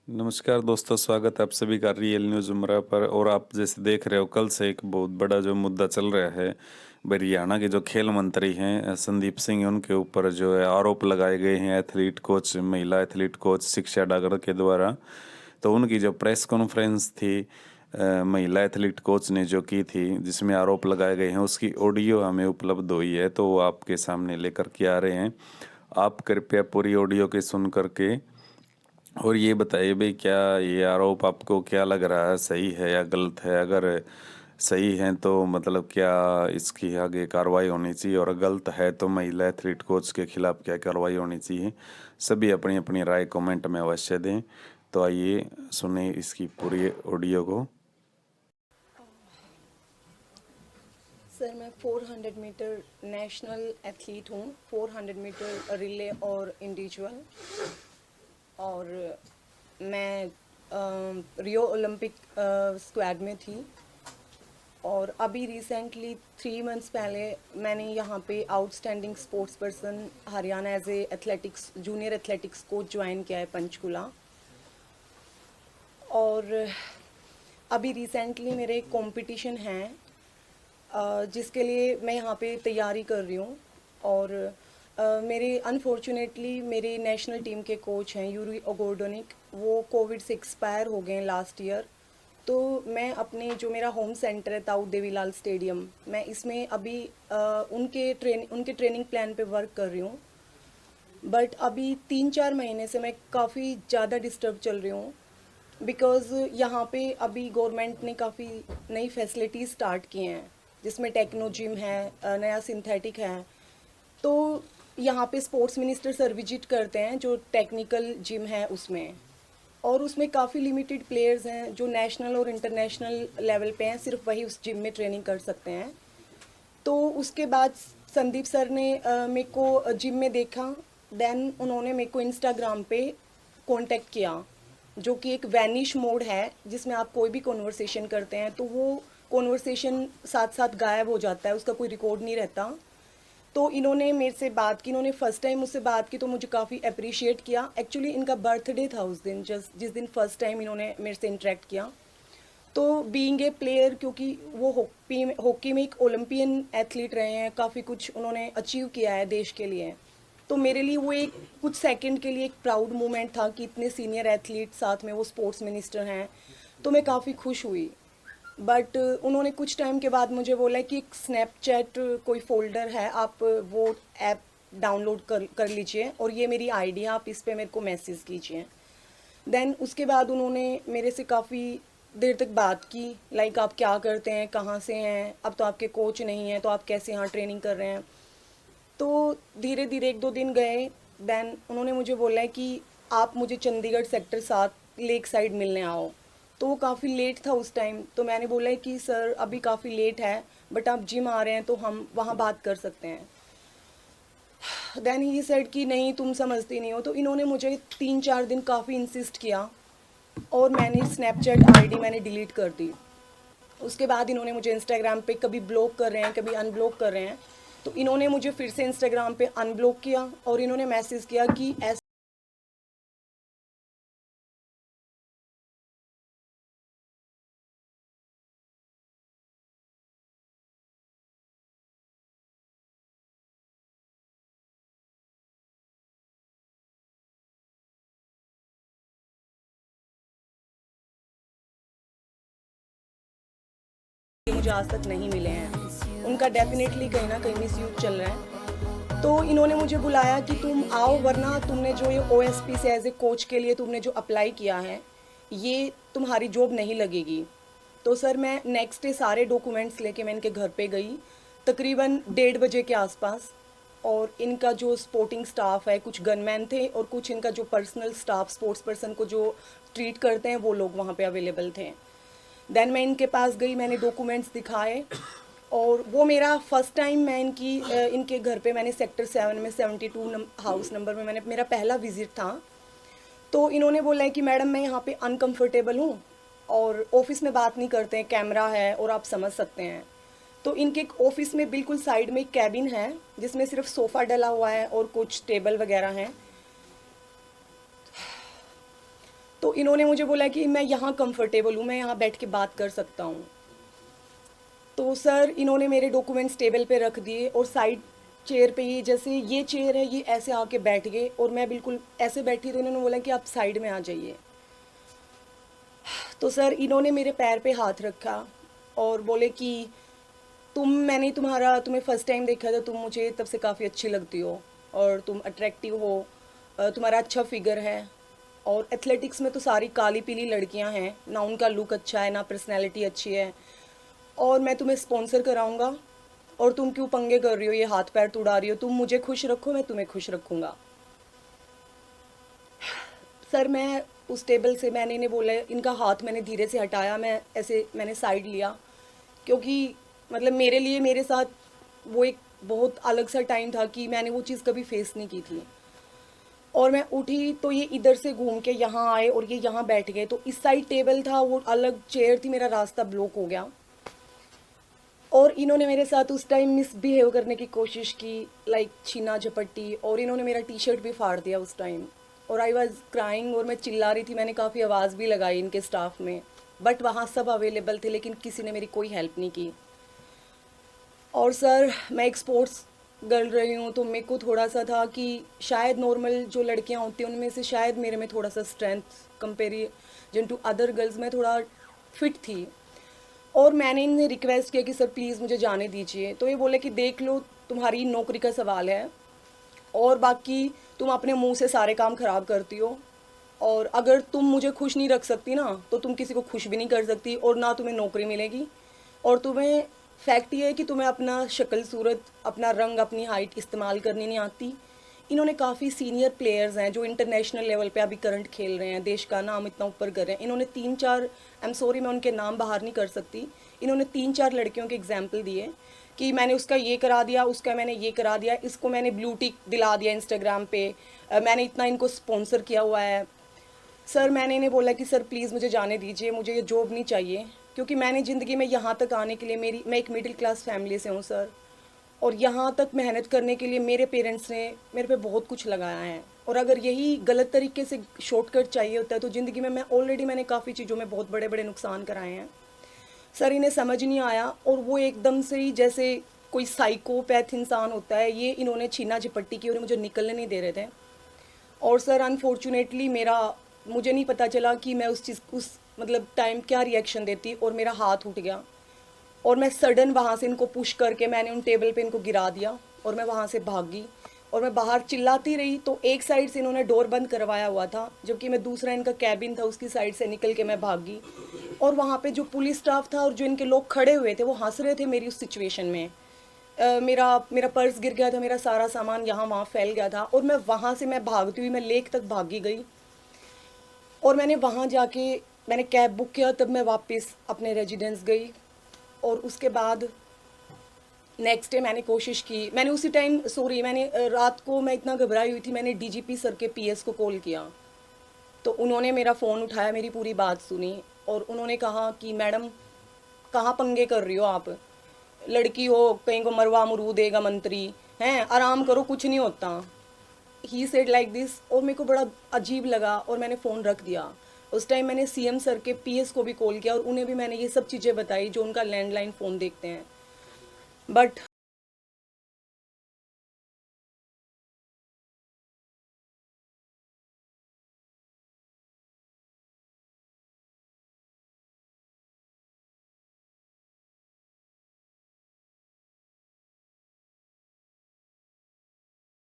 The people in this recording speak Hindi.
नमस्कार दोस्तों, स्वागत है आप सभी का रियल न्यूज़ उमरा पर। और आप जैसे देख रहे हो, कल से एक बहुत बड़ा जो मुद्दा चल रहा है, हरियाणा के जो खेल मंत्री हैं संदीप सिंह, उनके ऊपर जो है आरोप लगाए गए हैं एथलीट कोच, महिला एथलीट कोच शिक्षा डागर के द्वारा। तो उनकी जो प्रेस कॉन्फ्रेंस थी, महिला एथलीट कोच ने जो की थी, जिसमें आरोप लगाए गए हैं, उसकी ऑडियो हमें उपलब्ध हुई है, तो वो आपके सामने लेकर के आ रहे हैं। आप कृपया पूरी ऑडियो के सुन करके और ये बताइए भाई, क्या ये आरोप आपको क्या लग रहा है, सही है या गलत है? अगर सही है तो मतलब क्या इसकी आगे कार्रवाई होनी चाहिए, और गलत है तो महिला एथलीट कोच के खिलाफ क्या कार्रवाई होनी चाहिए? सभी अपनी अपनी राय कमेंट में अवश्य दें। तो आइए सुने इसकी पूरी ऑडियो को। सर, मैं 400 मीटर नेशनल एथलीट हूँ। 400 मीटर रिले और इंडिविजुअल। और मैं रियो ओलंपिक स्क्वाड में थी। और अभी रिसेंटली 3 मंथ्स पहले मैंने यहाँ पे outstanding sports person Haryana as a athletics junior athletics coach join किया है पंचकुला। और अभी रिसेंटली मेरे एक कॉम्पिटिशन है जिसके लिए मैं यहाँ पे तैयारी कर रही हूँ। और मेरे अनफॉर्चुनेटली मेरे नेशनल टीम के कोच हैं यूरी ओगोर्डोनिक, वो कोविड से एक्सपायर हो गए हैं लास्ट ईयर। तो मैं अपने जो मेरा होम सेंटर है ताऊ देवीलाल स्टेडियम, मैं इसमें अभी उनके ट्रेनिंग प्लान पे वर्क कर रही हूँ। बट अभी 3-4 महीने से मैं काफ़ी ज़्यादा डिस्टर्ब चल रही हूँ, बिकॉज़ यहाँ पे अभी गवर्नमेंट ने काफ़ी नई फैसिलिटीज़ स्टार्ट की हैं, जिसमें टेक्नो जिम है, नया सिंथेटिक है। तो यहाँ पे स्पोर्ट्स मिनिस्टर सर विजिट करते हैं जो टेक्निकल जिम है उसमें। और उसमें काफ़ी लिमिटेड प्लेयर्स हैं जो नेशनल और इंटरनेशनल लेवल पे हैं, सिर्फ वही उस जिम में ट्रेनिंग कर सकते हैं। तो उसके बाद संदीप सर ने मेरे को जिम में देखा। देन उन्होंने मेरे को इंस्टाग्राम पे कांटेक्ट किया, जो कि एक वैनिश मोड है जिसमें आप कोई भी कॉन्वर्सेशन करते हैं तो वो कॉन्वर्सेशन साथ साथ गायब हो जाता है, उसका कोई रिकॉर्ड नहीं रहता। तो इन्होंने मेरे से बात की, इन्होंने फर्स्ट टाइम मुझसे बात की तो मुझे काफ़ी अप्रिशिएट किया। एक्चुअली इनका बर्थडे था उस दिन, जिस दिन फर्स्ट टाइम इन्होंने मेरे से इंटरेक्ट किया। तो बीइंग ए प्लेयर, क्योंकि वो हॉकी में एक ओलंपियन एथलीट रहे हैं, काफ़ी कुछ उन्होंने अचीव किया है देश के लिए। तो मेरे लिए वो एक कुछ सेकंड के लिए एक प्राउड मोमेंट था कि इतने सीनियर एथलीट साथ में वो स्पोर्ट्स मिनिस्टर हैं। तो मैं काफ़ी खुश हुई। बट उन्होंने कुछ टाइम के बाद मुझे बोला कि एक स्नैपचैट कोई फोल्डर है, आप वो ऐप डाउनलोड कर लीजिए और ये मेरी आईडी है, आप इस पे मेरे को मैसेज कीजिए। देन उसके बाद उन्होंने मेरे से काफ़ी देर तक बात की, लाइक आप क्या करते हैं, कहाँ से हैं, अब तो आपके कोच नहीं हैं तो आप कैसे यहाँ ट्रेनिंग कर रहे हैं। तो धीरे धीरे 1-2 दिन गए। देन उन्होंने मुझे बोला है कि आप मुझे चंडीगढ़ सेक्टर 7 लेक साइड मिलने आओ। तो वो काफ़ी लेट था उस टाइम, तो मैंने बोला है कि सर अभी काफ़ी लेट है, बट आप जिम आ रहे हैं तो हम वहाँ बात कर सकते हैं। देन ही सेड कि नहीं तुम समझती नहीं हो। तो इन्होंने मुझे 3-4 दिन काफ़ी इंसिस्ट किया और मैंने स्नैपचैट आईडी मैंने डिलीट कर दी। उसके बाद इन्होंने मुझे इंस्टाग्राम पे कभी ब्लॉक कर रहे हैं, कभी अनब्लॉक कर रहे हैं। तो इन्होंने मुझे फिर से इंस्टाग्राम पे अनब्लॉक किया और इन्होंने मैसेज किया कि ऐसा मुझे आज तक नहीं मिले हैं। उनका डेफिनेटली कहीं ना कहीं मिसयूज चल रहा है। तो इन्होंने मुझे बुलाया कि तुम आओ, वरना तुमने जो ये ओएसपी से एज ए कोच के लिए तुमने जो अप्लाई किया है, ये तुम्हारी जॉब नहीं लगेगी। तो सर मैं नेक्स्ट डे सारे डॉक्यूमेंट्स लेके मैं इनके घर पे गई, तकरीबन 1:30 बजे के आसपास। और इनका जो स्पोर्टिंग स्टाफ है, कुछ गनमैन थे और कुछ इनका जो पर्सनल स्टाफ स्पोर्ट्स पर्सन को जो ट्रीट करते हैं, वो लोग वहाँ पे अवेलेबल थे। देन मैं इनके पास गई, मैंने डॉक्यूमेंट्स दिखाए। और वो मेरा फर्स्ट टाइम मैं इनके घर पे मैंने सेक्टर 7 में 72 हाउस नंबर में मैंने मेरा पहला विजिट था। तो इन्होंने बोला है कि मैडम मैं यहाँ पे अनकंफर्टेबल हूँ और ऑफिस में बात नहीं करते हैं, कैमरा है और आप समझ सकते हैं। तो इनके ऑफिस में बिल्कुल साइड में एक कैबिन है जिसमें सिर्फ सोफ़ा डला हुआ है और कुछ टेबल वगैरह हैं। तो इन्होंने मुझे बोला कि मैं यहाँ कंफर्टेबल हूँ, मैं यहाँ बैठ के बात कर सकता हूँ। तो सर इन्होंने मेरे डॉक्यूमेंट्स टेबल पे रख दिए और साइड चेयर पे, ये जैसे ये चेयर है ये ऐसे आके बैठ गए और मैं बिल्कुल ऐसे बैठी, तो इन्होंने बोला कि आप साइड में आ जाइए। तो सर इन्होंने मेरे पैर पे हाथ रखा और बोले कि मैंने तुम्हें फर्स्ट टाइम देखा था, तुम मुझे तब से काफ़ी अच्छी लगती हो और तुम अट्रैक्टिव हो, तुम्हारा अच्छा फिगर है और एथलेटिक्स में तो सारी काली पीली लड़कियां हैं ना, उनका लुक अच्छा है ना पर्सनैलिटी अच्छी है, और मैं तुम्हें स्पॉन्सर कराऊंगा और तुम क्यों पंगे कर रही हो, ये हाथ पैर तुड़ा रही हो, तुम मुझे खुश रखो मैं तुम्हें खुश रखूंगा। सर मैं उस टेबल से, मैंने इन्हें बोला, इनका हाथ मैंने धीरे से हटाया, मैंने साइड लिया, क्योंकि मतलब मेरे लिए मेरे साथ वो एक बहुत अलग सा टाइम था कि मैंने वो चीज़ कभी फेस नहीं की थी। और मैं उठी तो ये इधर से घूम के यहाँ आए और ये यहाँ बैठ गए, तो इस साइड टेबल था, वो अलग चेयर थी, मेरा रास्ता ब्लॉक हो गया। और इन्होंने मेरे साथ उस टाइम मिसबिहेव करने की कोशिश की, लाइक छीना झपट्टी, और इन्होंने मेरा टी शर्ट भी फाड़ दिया उस टाइम। और आई वॉज क्राइंग और मैं चिल्ला रही थी, मैंने काफ़ी आवाज़ भी लगाई इनके स्टाफ में, बट वहाँ सब अवेलेबल थे लेकिन किसी ने मेरी कोई हेल्प नहीं की। और सर मैं एक स्पोर्ट्स गर्ल रही हूँ, तो मेरे को थोड़ा सा था कि शायद नॉर्मल जो लड़कियाँ होती हैं उनमें से शायद मेरे में थोड़ा सा strength comparison to other girls में थोड़ा फिट थी। और मैंने इन्हें रिक्वेस्ट किया कि सर प्लीज़ मुझे जाने दीजिए, तो ये बोले कि देख लो तुम्हारी नौकरी का सवाल है और बाकी तुम अपने मुंह से सारे काम ख़राब करती हो, और अगर तुम मुझे खुश नहीं रख सकती ना तो तुम किसी को खुश भी नहीं कर सकती और ना तुम्हें नौकरी मिलेगी। और तुम्हें फैक्ट ये है कि तुम्हें अपना शक्ल सूरत, अपना रंग, अपनी हाइट इस्तेमाल करनी नहीं आती। इन्होंने काफ़ी सीनियर प्लेयर्स हैं जो इंटरनेशनल लेवल पे अभी करंट खेल रहे हैं, देश का नाम इतना ऊपर कर रहे हैं, इन्होंने 3-4, आई एम सॉरी मैं उनके नाम बाहर नहीं कर सकती, इन्होंने 3-4 लड़कियों के एग्जाम्पल दिए कि मैंने उसका ये करा दिया, उसका मैंने ये करा दिया, इसको मैंने ब्लू टिक दिला दिया इंस्टाग्राम पे, मैंने इतना इनको स्पॉन्सर किया हुआ है। सर मैंने इन्हें बोला कि सर प्लीज़ मुझे जाने दीजिए, मुझे ये जॉब नहीं चाहिए, क्योंकि मैंने ज़िंदगी में यहाँ तक आने के लिए मैं एक मिडिल क्लास फैमिली से हूँ सर, और यहाँ तक मेहनत करने के लिए मेरे पेरेंट्स ने मेरे पे बहुत कुछ लगाया है, और अगर यही गलत तरीके से शॉर्टकट चाहिए होता है तो ज़िंदगी में मैंने काफ़ी चीज़ों में बहुत बड़े बड़े नुकसान कराए हैं। सर इन्हें समझ नहीं आया और वो एकदम से ही जैसे कोई साइकोपैथ इंसान होता है, ये इन्होंने छीना झपट्टी की और मुझे निकलने नहीं दे रहे थे। और सर अनफॉर्चुनेटली मुझे नहीं पता चला कि मैं उस मतलब टाइम क्या रिएक्शन देती, और मेरा हाथ उठ गया और मैं सडन वहाँ से इनको पुश करके मैंने उन टेबल पे इनको गिरा दिया और मैं वहाँ से भागी और मैं बाहर चिल्लाती रही। तो एक साइड से इन्होंने डोर बंद करवाया हुआ था, जबकि मैं दूसरा इनका कैबिन था उसकी साइड से निकल के मैं भागी, और वहाँ पे जो पुलिस स्टाफ था और जो इनके लोग खड़े हुए थे वो हंस रहे थे मेरी उस सिचुएशन में। मेरा पर्स गिर गया था, मेरा सारा सामान यहाँ वहाँ फैल गया था, और मैं वहाँ से मैं भागती हुई मैं लेक तक भागी गई, और मैंने वहाँ जाके मैंने कैब बुक किया, तब मैं वापस अपने रेजिडेंस गई। और उसके बाद नेक्स्ट डे मैंने कोशिश की, मैंने उसी टाइम मैंने रात को मैं इतना घबराई हुई थी, मैंने डीजीपी सर के पीएस को कॉल किया, तो उन्होंने मेरा फ़ोन उठाया, मेरी पूरी बात सुनी और उन्होंने कहा कि मैडम कहाँ पंगे कर रही हो आप, लड़की हो, कहीं को मरवा मरू देगा मंत्री हैं, आराम करो कुछ नहीं होता। ही सेड लाइक दिस, और मेरे को बड़ा अजीब लगा और मैंने फ़ोन रख दिया। उस टाइम मैंने सीएम सर के पीएस को भी कॉल किया और उन्हें भी मैंने ये सब चीज़ें बताई जो उनका लैंडलाइन फ़ोन देखते हैं, बट